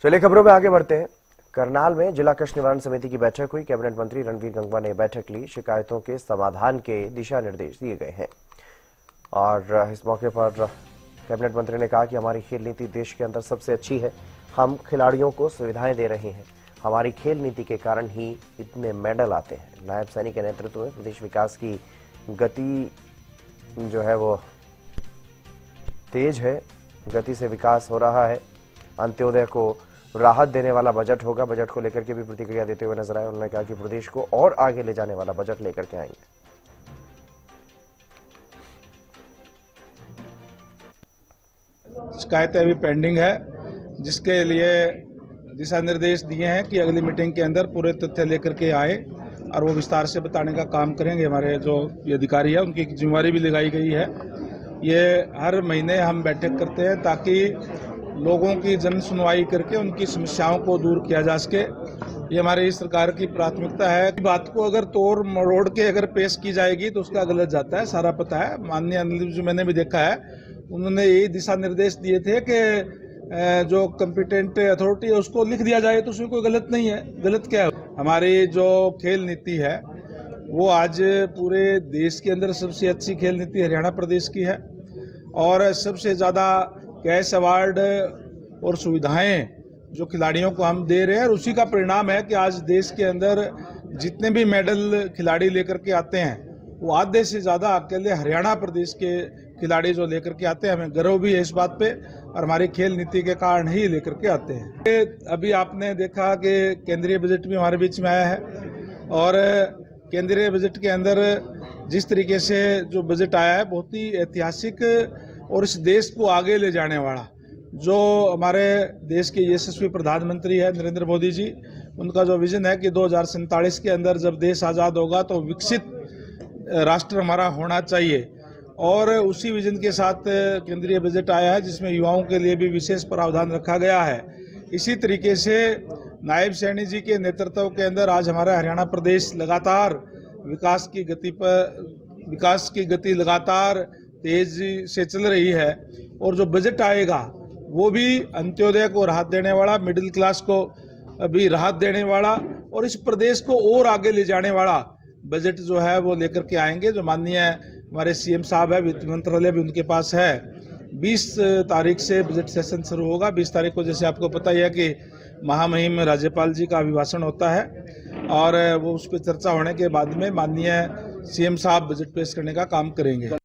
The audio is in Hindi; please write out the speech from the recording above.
चलिए खबरों में आगे बढ़ते हैं। करनाल में जिला कष्ट निवारण समिति की बैठक हुई। कैबिनेट मंत्री रणवीर गंगवा ने बैठक ली। शिकायतों के समाधान के दिशा निर्देश दिए गए हैं और इस मौके पर कैबिनेट मंत्री ने कहा कि हमारी खेल नीति देश के अंदर सबसे अच्छी है। हम खिलाड़ियों को सुविधाएं दे रहे हैं। हमारी खेल नीति के कारण ही इतने मेडल आते हैं। नायब सैनी के नेतृत्व में प्रदेश विकास की गति जो है वो तेज है। गति से विकास हो रहा है। अंत्योदय को राहत देने वाला बजट होगा। बजट को लेकर के भी प्रतिक्रिया देते हुए नजर आए। उन्होंने कहा कि प्रदेश को और आगे ले जाने वाला बजट लेकर के आएंगे। शिकायतें अभी पेंडिंग है, जिसके लिए दिशा निर्देश दिए हैं कि अगली मीटिंग के अंदर पूरे तथ्य लेकर के आए और वो विस्तार से बताने का काम करेंगे। हमारे जो अधिकारी है उनकी जिम्मेवारी भी लगाई गई है। ये हर महीने हम बैठक करते हैं ताकि लोगों की जन सुनवाई करके उनकी समस्याओं को दूर किया जा सके। ये हमारी सरकार की प्राथमिकता है। बात को अगर तोड़ मरोड़ के अगर पेश की जाएगी तो उसका गलत जाता है, सारा पता है। माननीय अनिल जी मैंने भी देखा है, उन्होंने यही दिशा निर्देश दिए थे कि जो कॉम्पिटेंट अथॉरिटी है उसको लिख दिया जाए, तो उसमें कोई गलत नहीं है। गलत क्या है? हमारी जो खेल नीति है वो आज पूरे देश के अंदर सबसे अच्छी खेल नीति हरियाणा प्रदेश की है और सबसे ज़्यादा कैश अवार्ड और सुविधाएं जो खिलाड़ियों को हम दे रहे हैं, और उसी का परिणाम है कि आज देश के अंदर जितने भी मेडल खिलाड़ी लेकर के आते हैं वो आधे से ज़्यादा अकेले हरियाणा प्रदेश के खिलाड़ी जो लेकर के आते हैं। हमें गर्व भी है इस बात पे और हमारी खेल नीति के कारण ही लेकर के आते हैं। अभी आपने देखा कि केंद्रीय बजट भी हमारे बीच में आया है और केंद्रीय बजट के अंदर जिस तरीके से जो बजट आया है बहुत ही ऐतिहासिक और इस देश को आगे ले जाने वाला, जो हमारे देश के यशस्वी प्रधानमंत्री है नरेंद्र मोदी जी, उनका जो विजन है कि 2047 के अंदर जब देश आज़ाद होगा तो विकसित राष्ट्र हमारा होना चाहिए, और उसी विजन के साथ केंद्रीय बजट आया है जिसमें युवाओं के लिए भी विशेष प्रावधान रखा गया है। इसी तरीके से नायब सैनी जी के नेतृत्व के अंदर आज हमारा हरियाणा प्रदेश लगातार विकास की गति लगातार तेजी से चल रही है, और जो बजट आएगा वो भी अंत्योदय को राहत देने वाला, मिडिल क्लास को भी राहत देने वाला और इस प्रदेश को और आगे ले जाने वाला बजट जो है वो लेकर के आएंगे। जो माननीय हमारे सीएम साहब है, वित्त मंत्रालय भी उनके पास है। 20 तारीख से बजट सेशन शुरू होगा। 20 तारीख को जैसे आपको पता ही है कि महामहिम राज्यपाल जी का अभिभाषण होता है और वो उस पर चर्चा होने के बाद में माननीय सीएम साहब बजट पेश करने का काम करेंगे।